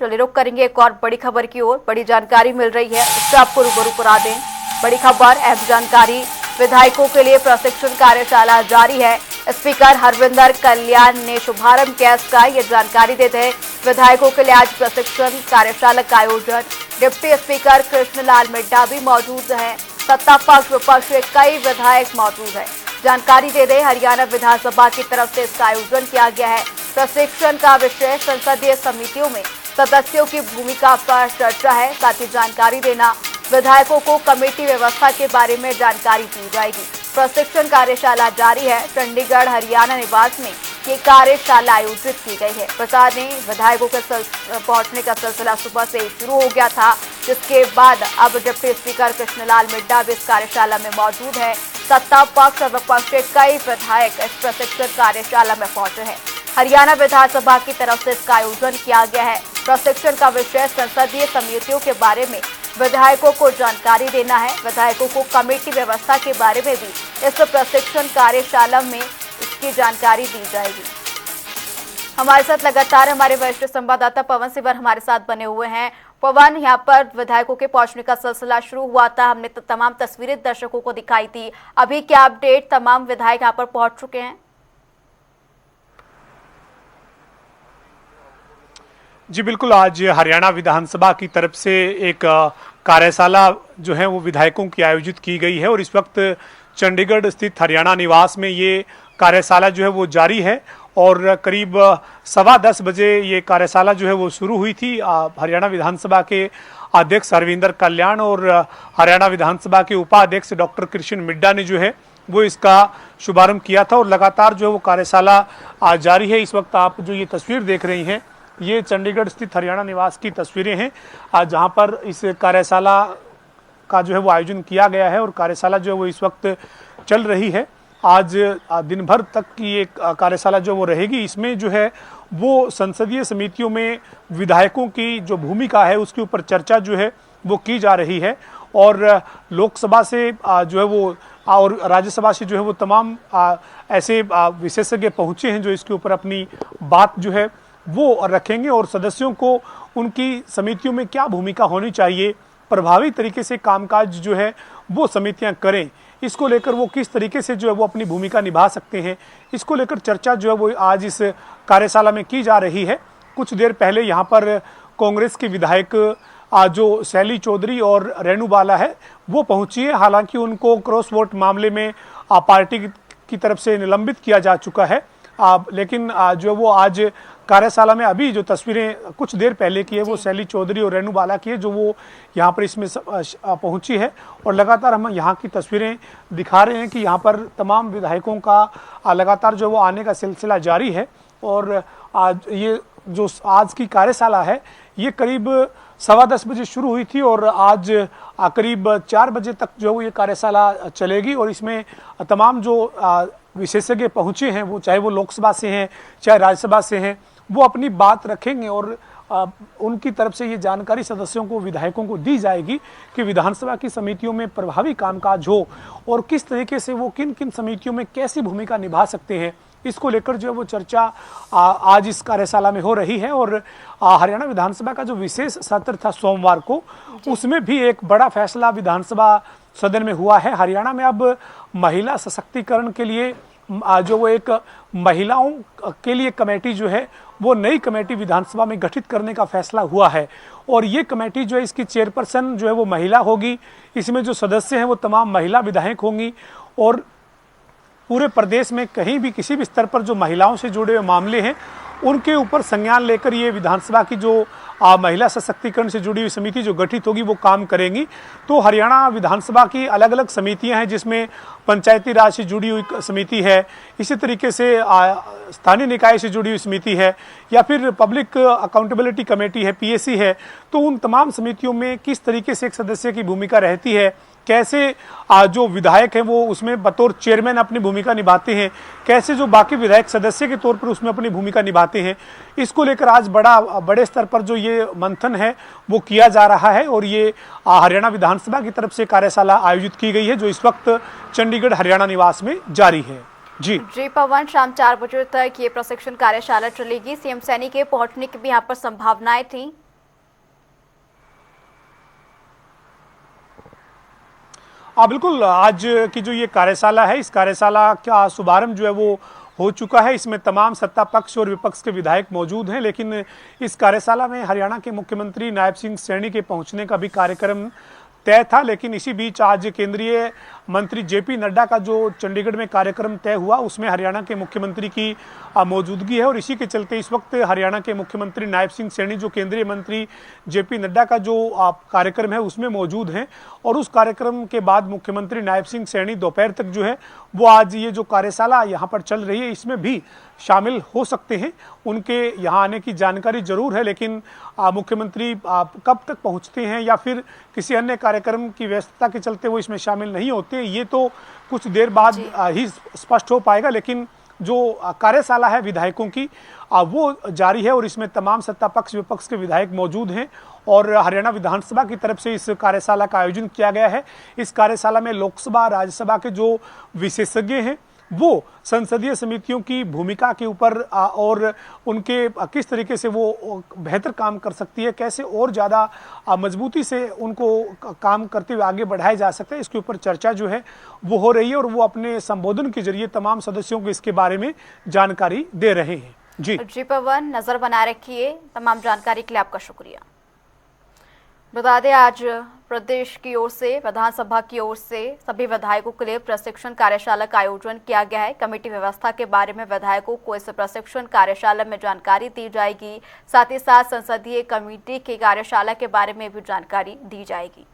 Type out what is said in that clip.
चलिए रुक करेंगे एक और बड़ी खबर की ओर। बड़ी जानकारी मिल रही है, उससे आपको रूबरू करा दें। बड़ी खबर, अहम जानकारी। विधायकों के लिए प्रशिक्षण कार्यशाला जारी है। स्पीकर हरविंदर कल्याण ने शुभारंभ किया इसका। ये जानकारी देते हैं, विधायकों के लिए आज प्रशिक्षण कार्यशाला का आयोजन। डिप्टी स्पीकर कृष्णलाल मिड्ढा भी मौजूद है। सत्ता पक्ष विपक्ष के कई विधायक मौजूद है। जानकारी दे दें, हरियाणा विधानसभा की तरफ से इसका आयोजन किया गया है। प्रशिक्षण का विषय संसदीय समितियों में सदस्यों की भूमिका पर चर्चा है। साथ ही जानकारी देना, विधायकों को कमेटी व्यवस्था के बारे में जानकारी दी जाएगी। प्रशिक्षण कार्यशाला जारी है। चंडीगढ़ हरियाणा निवास में ये कार्यशाला आयोजित की गई है। बता दें, विधायकों के पहुंचने का सिलसिला सुबह से शुरू हो गया था, जिसके बाद अब डिप्टी स्पीकर कृष्णलाल मिड्ढा भी इस कार्यशाला में मौजूद है। सत्ता पक्ष और विपक्ष के कई विधायक इस प्रशिक्षण कार्यशाला में पहुंचे हैं। हरियाणा विधानसभा की तरफ से इसका आयोजन किया गया है। प्रशिक्षण का विषय संसदीय समितियों के बारे में विधायकों को जानकारी देना है। विधायकों को कमेटी व्यवस्था के बारे में भी इस प्रशिक्षण कार्यशाला में इसकी जानकारी दी जाएगी। हमारे साथ लगातार हमारे वरिष्ठ संवाददाता पवन सिवर हमारे साथ बने हुए हैं। पवन, यहाँ पर विधायकों के पहुंचने का सिलसिला शुरू हुआ था, हमने तमाम तस्वीरें दर्शकों को दिखाई थी। अभी क्या अपडेट, तमाम विधायक यहाँ पर पहुंच चुके हैं? जी बिल्कुल, आज हरियाणा विधानसभा की तरफ से एक कार्यशाला जो है वो विधायकों की आयोजित की गई है और इस वक्त चंडीगढ़ स्थित हरियाणा निवास में ये कार्यशाला जो है वो जारी है और करीब 10:15 बजे ये कार्यशाला जो है वो शुरू हुई थी। हरियाणा विधानसभा के अध्यक्ष हरविंदर कल्याण और हरियाणा विधानसभा के उपाध्यक्ष डॉक्टर कृष्ण मिड्ढा ने जो है वो इसका शुभारंभ किया था और लगातार जो है वो कार्यशाला जारी है। इस वक्त आप जो ये तस्वीर देख रही हैं, ये चंडीगढ़ स्थित हरियाणा निवास की तस्वीरें हैं जहां पर इस कार्यशाला का जो है वो आयोजन किया गया है और कार्यशाला जो है वो इस वक्त चल रही है। आज दिन भर तक की एक कार्यशाला जो वो रहेगी। इसमें जो है वो संसदीय समितियों में विधायकों की जो भूमिका है उसके ऊपर चर्चा जो है वो की जा रही है और लोकसभा से जो है वो और राज्यसभा से जो है वो तमाम ऐसे विशेषज्ञ पहुंचे हैं जो इसके ऊपर अपनी बात जो है वो रखेंगे और सदस्यों को उनकी समितियों में क्या भूमिका होनी चाहिए, प्रभावी तरीके से कामकाज जो है वो समितियां करें, इसको लेकर वो किस तरीके से जो है वो अपनी भूमिका निभा सकते हैं, इसको लेकर चर्चा जो है वो आज इस कार्यशाला में की जा रही है। कुछ देर पहले यहाँ पर कांग्रेस के विधायक जो शैली चौधरी और रेणु बाला है वो पहुंची है। हालांकि उनको क्रॉस वोट मामले में पार्टी की तरफ से निलंबित किया जा चुका है, लेकिन जो वो आज कार्यशाला में अभी जो तस्वीरें कुछ देर पहले की है वो शैली चौधरी और रेणु बाला की है जो वो यहाँ पर इसमें पहुंची है और लगातार हम यहाँ की तस्वीरें दिखा रहे हैं कि यहाँ पर तमाम विधायकों का लगातार जो वो आने का सिलसिला जारी है। और आज ये जो आज की कार्यशाला है ये करीब 10:15 बजे शुरू हुई थी और आज करीब 4 बजे तक जो वो ये कार्यशाला चलेगी और इसमें तमाम जो विशेषज्ञ पहुंचे हैं, वो चाहे वो लोकसभा से हैं चाहे राज्यसभा से हैं, वो अपनी बात रखेंगे और उनकी तरफ से ये जानकारी सदस्यों को, विधायकों को दी जाएगी कि विधानसभा की समितियों में प्रभावी कामकाज हो और किस तरीके से वो किन किन समितियों में कैसी भूमिका निभा सकते हैं। इसको लेकर जो है वो चर्चा आज इस कार्यशाला में हो रही है और हरियाणा विधानसभा का जो विशेष सत्र था सोमवार को, उसमें भी एक बड़ा फैसला विधानसभा सदन में हुआ है। हरियाणा में अब महिला सशक्तिकरण के लिए जो वो एक महिलाओं के लिए कमेटी जो है वो नई कमेटी विधानसभा में गठित करने का फैसला हुआ है और ये कमेटी जो है इसकी चेयरपर्सन जो है वो महिला होगी। इसमें जो सदस्य हैं वो तमाम महिला विधायक होंगी और पूरे प्रदेश में कहीं भी किसी भी स्तर पर जो महिलाओं से जुड़े हुए मामले हैं उनके ऊपर संज्ञान लेकर ये विधानसभा की जो महिला सशक्तिकरण से जुड़ी हुई समिति जो गठित होगी वो काम करेंगी। तो हरियाणा विधानसभा की अलग अलग समितियां हैं जिसमें पंचायती राज से जुड़ी हुई समिति है, इसी तरीके से स्थानीय निकाय से जुड़ी हुई समिति है या फिर पब्लिक अकाउंटेबिलिटी कमेटी है, पीएसी है। तो उन तमाम समितियों में किस तरीके से एक सदस्य की भूमिका रहती है, कैसे जो विधायक हैं वो उसमें बतौर चेयरमैन अपनी भूमिका निभाते हैं, कैसे जो बाकी विधायक सदस्य के तौर पर उसमें अपनी भूमिका निभाते हैं, इसको लेकर आज बड़े स्तर पर जो ये मंथन है वो किया जा रहा है और ये हरियाणा विधानसभा की तरफ से कार्यशाला आयोजित की गई है जो इस वक्त चंडीगढ़ हरियाणा निवास में जारी है। जी पवन, शाम 4 बजे तक ये प्रशिक्षण कार्यशाला चलेगी। सीएम सैनी के पहुंचने की भी यहाँ पर संभावनाएं थी। बिल्कुल, आज की जो ये कार्यशाला है, इस कार्यशाला का शुभारंभ जो है वो हो चुका है। इसमें तमाम सत्ता पक्ष और विपक्ष के विधायक मौजूद हैं, लेकिन इस कार्यशाला में हरियाणा के मुख्यमंत्री नायब सिंह सैनी के पहुंचने का भी कार्यक्रम तय था। लेकिन इसी बीच आज केंद्रीय मंत्री जेपी नड्डा का जो चंडीगढ़ में कार्यक्रम तय हुआ, उसमें हरियाणा के मुख्यमंत्री की मौजूदगी है और इसी के चलते इस वक्त हरियाणा के मुख्यमंत्री नायब सिंह सैनी जो केंद्रीय मंत्री जेपी नड्डा का जो कार्यक्रम है उसमें मौजूद हैं। और उस कार्यक्रम के बाद मुख्यमंत्री नायब सिंह सैनी दोपहर तक जो है वो आज ये जो कार्यशाला यहाँ पर चल रही है इसमें भी शामिल हो सकते हैं। उनके यहाँ आने की जानकारी जरूर है, लेकिन मुख्यमंत्री कब तक पहुँचते हैं या फिर किसी अन्य कार्यक्रम की व्यस्तता के चलते वो इसमें शामिल नहीं होते, ये तो कुछ देर बाद ही स्पष्ट हो पाएगा। लेकिन जो कार्यशाला है विधायकों की वो जारी है और इसमें तमाम सत्ता पक्ष विपक्ष के विधायक मौजूद हैं और हरियाणा विधानसभा की तरफ से इस कार्यशाला का आयोजन किया गया है। इस कार्यशाला में लोकसभा राज्यसभा के जो विशेषज्ञ हैं वो संसदीय समितियों की भूमिका के ऊपर और उनके किस तरीके से वो बेहतर काम कर सकती है, कैसे और ज़्यादा मजबूती से उनको काम करते हुए आगे बढ़ाया जा सकता है, इसके ऊपर चर्चा जो है वो हो रही है और वो अपने संबोधन के जरिए तमाम सदस्यों को इसके बारे में जानकारी दे रहे हैं। जी पवन, नजर बनाए रखिए। तमाम जानकारी के लिए आपका शुक्रिया। बता दें, आज प्रदेश की ओर से, विधानसभा की ओर से सभी विधायकों के लिए प्रशिक्षण कार्यशाला का आयोजन किया गया है। कमेटी व्यवस्था के बारे में विधायकों को इस प्रशिक्षण कार्यशाला में जानकारी दी जाएगी। साथ ही साथ संसदीय कमेटी की कार्यशाला के बारे में भी जानकारी दी जाएगी।